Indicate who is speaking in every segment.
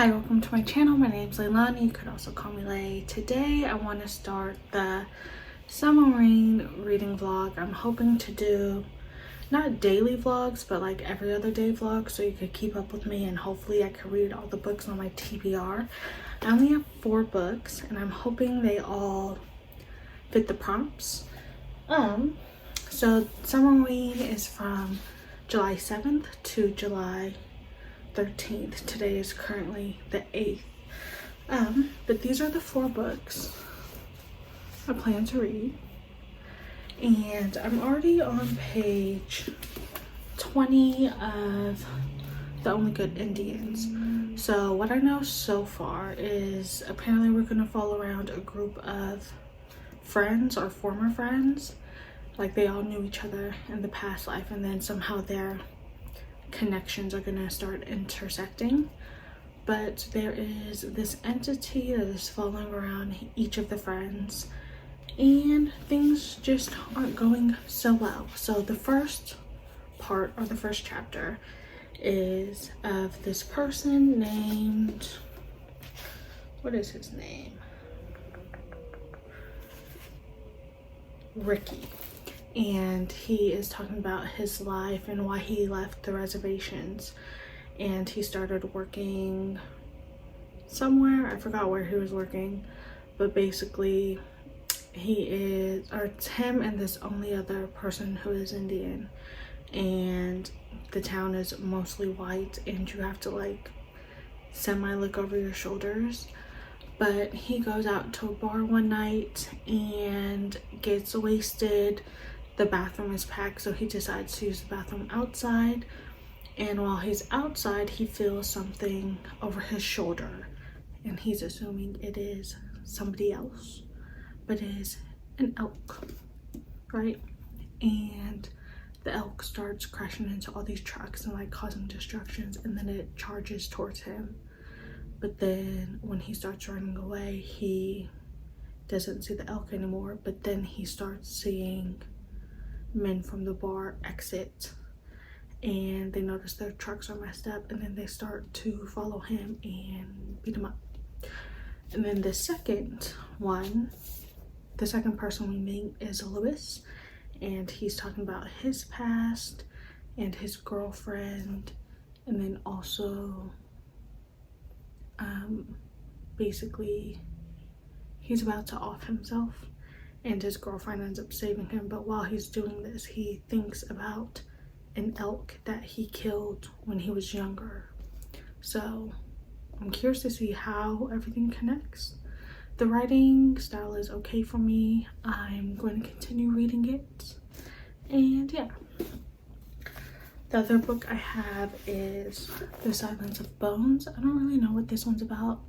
Speaker 1: Hi, welcome to my channel. My name's Leilani. You could also call me Lay. Today I want to start the Summerween reading vlog. I'm hoping to do not daily vlogs, but like every other day vlog, so you could keep up with me and hopefully I could read all the books on my TBR. I only have 4 books and I'm hoping they all fit the prompts. So Summerween is from July 7th to July 13th. Today is currently the 8th. But these are the 4 books I plan to read. And I'm already on page 20 of The Only Good Indians. So what I know so far is apparently we're gonna follow around a group of friends or former friends. Like they all knew each other in the past life and then somehow their connections are gonna start intersecting. But there is this entity that is following around each of the friends and things just aren't going so well. So the first part or the first chapter is of this person named, what is his name? Ricky. And he is talking about his life and why he left the reservations, and he started working somewhere. I forgot where he was working, but basically it's him and this only other person who is Indian, and the town is mostly white and you have to like semi look over your shoulders. But he goes out to a bar one night and gets wasted. The bathroom is packed, so he decides to use the bathroom outside, and while he's outside he feels something over his shoulder and he's assuming it is somebody else, but it is an elk, right? And the elk starts crashing into all these trucks and like causing destructions, and then it charges towards him. But then when he starts running away, he doesn't see the elk anymore, but then he starts seeing men from the bar exit and they notice their trucks are messed up, and then they start to follow him and beat him up. And then the second person we meet is Lewis, and he's talking about his past and his girlfriend, and then also basically he's about to off himself and his girlfriend ends up saving him. But while he's doing this, he thinks about an elk that he killed when he was younger. So I'm curious to see how everything connects. The writing style is okay for me. I'm going to continue reading it. And yeah. The other book I have is The Silence of Bones. I don't really know what this one's about,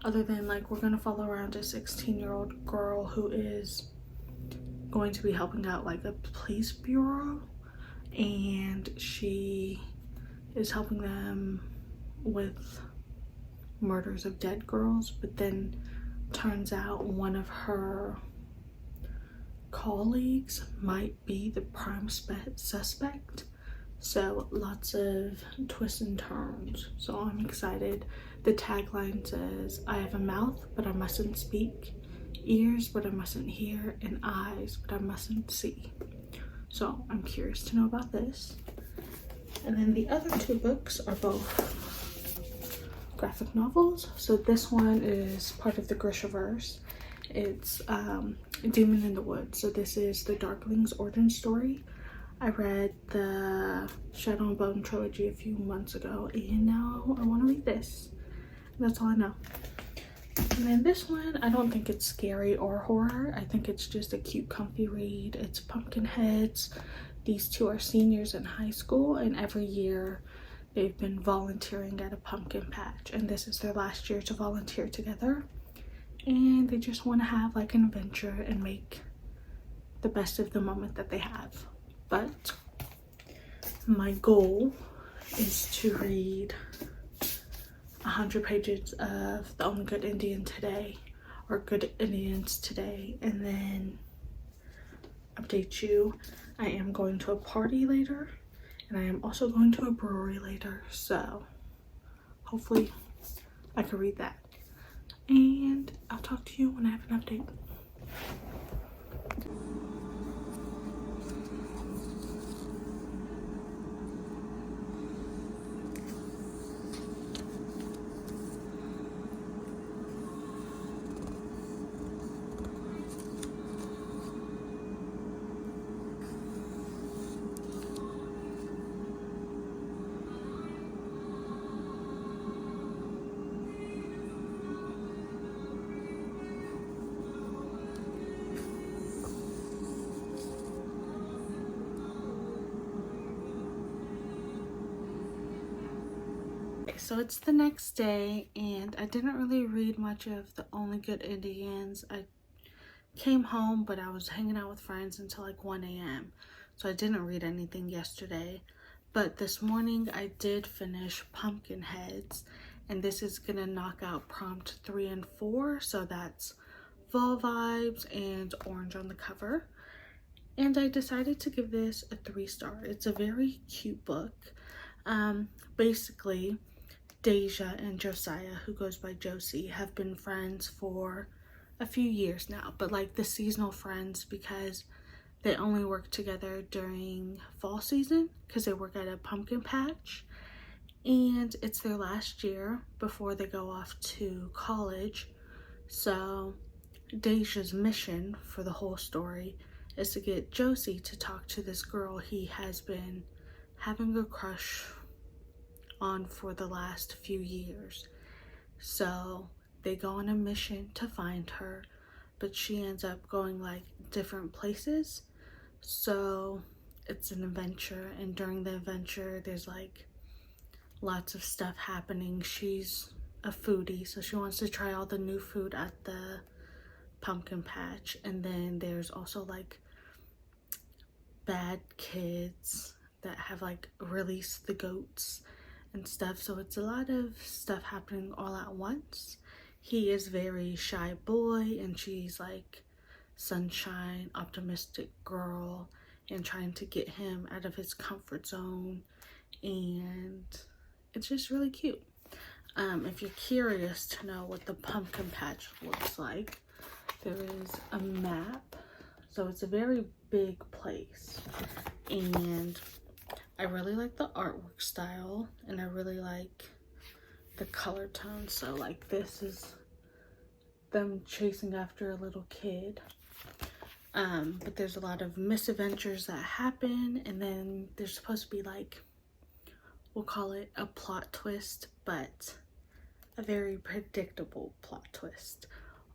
Speaker 1: other than like we're gonna follow around a 16-year-old girl who is going to be helping out like a police bureau, and she is helping them with murders of dead girls. But then turns out one of her colleagues might be the prime suspect. So lots of twists and turns, so I'm excited. The tagline says, I have a mouth but I mustn't speak, ears but I mustn't hear, and eyes but I mustn't see. So I'm curious to know about this. And then the other 2 books are both graphic novels. So this one is part of the Grishaverse. It's Demon in the Woods. So this is the Darkling's origin story. I read the Shadow and Bone trilogy a few months ago, and now I want to read this. That's all I know. And then this one, I don't think it's scary or horror. I think it's just a cute, comfy read. It's Pumpkinheads. These 2 are seniors in high school, and every year they've been volunteering at a pumpkin patch, and this is their last year to volunteer together. And they just want to have like an adventure and make the best of the moment that they have. But my goal is to read 100 pages of The Only Good Indian today, or Good Indians today, and then update you. I am going to a party later, and I am also going to a brewery later, so hopefully I could read that. And I'll talk to you when I have an update. So it's the next day, and I didn't really read much of The Only Good Indians. I came home, but I was hanging out with friends until like 1 a.m. So I didn't read anything yesterday. But this morning I did finish Pumpkinheads, and this is gonna knock out prompt 3 and 4. So that's fall vibes and orange on the cover. And I decided to give this a 3-star. It's a very cute book. Basically, Deja and Josiah, who goes by Josie, have been friends for a few years now, but like the seasonal friends because they only work together during fall season because they work at a pumpkin patch, and it's their last year before they go off to college. So Deja's mission for the whole story is to get Josie to talk to this girl he has been having a crush on for the last few years. So they go on a mission to find her, but she ends up going like different places. So it's an adventure, and during the adventure there's like lots of stuff happening. She's a foodie, so she wants to try all the new food at the pumpkin patch, and then there's also like bad kids that have like released the goats and stuff. So it's a lot of stuff happening all at once. He is very shy boy, and she's like sunshine, optimistic girl, and trying to get him out of his comfort zone. And it's just really cute. If you're curious to know what the pumpkin patch looks like, there is a map. So it's a very big place, and I really like the artwork style, and I really like the color tone. So like this is them chasing after a little kid. But there's a lot of misadventures that happen, and then there's supposed to be like, we'll call it a plot twist, but a very predictable plot twist.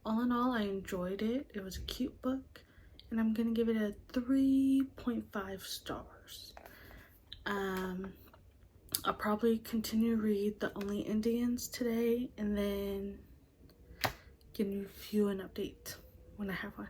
Speaker 1: All in all, I enjoyed it. It was a cute book, and I'm gonna give it a 3.5 stars. I'll probably continue to read The Only Indians today, and then give you an update when I have one.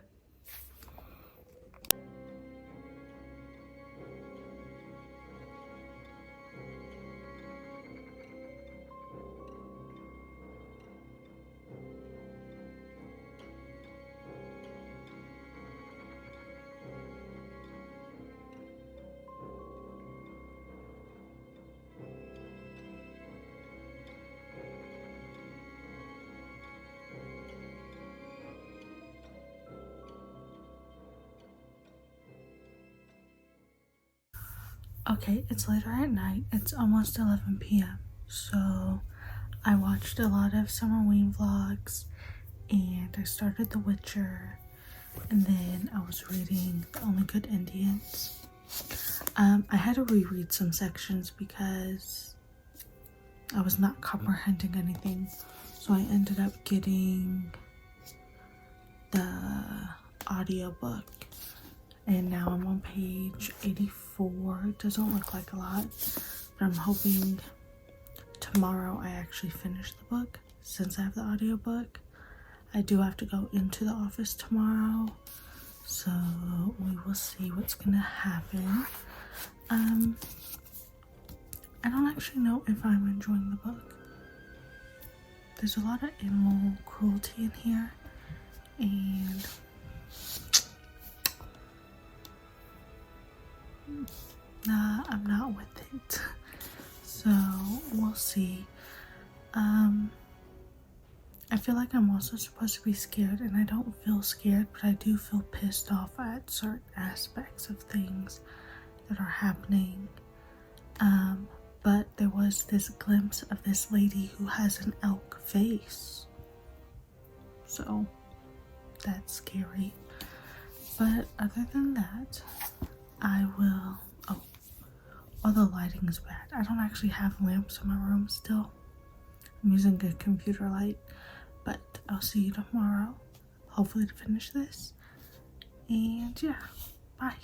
Speaker 1: Okay, it's later at night. It's almost 11 p.m. So I watched a lot of Summerween vlogs, and I started The Witcher, and then I was reading The Only Good Indians. I had to reread some sections because I was not comprehending anything, so I ended up getting the audiobook, and now I'm on page 84. It doesn't look like a lot, but I'm hoping tomorrow I actually finish the book since I have the audiobook. I do have to go into the office tomorrow, so we will see what's gonna happen. I don't actually know if I'm enjoying the book. There's a lot of animal cruelty in here, and nah, I'm not with it. So we'll see. I feel like I'm also supposed to be scared, and I don't feel scared, but I do feel pissed off at certain aspects of things that are happening. But there was this glimpse of this lady who has an elk face. So that's scary. But other than that, I will. Oh, the lighting is bad. I don't actually have lamps in my room still. I'm using a computer light. But I'll see you tomorrow, hopefully, to finish this. And yeah, bye.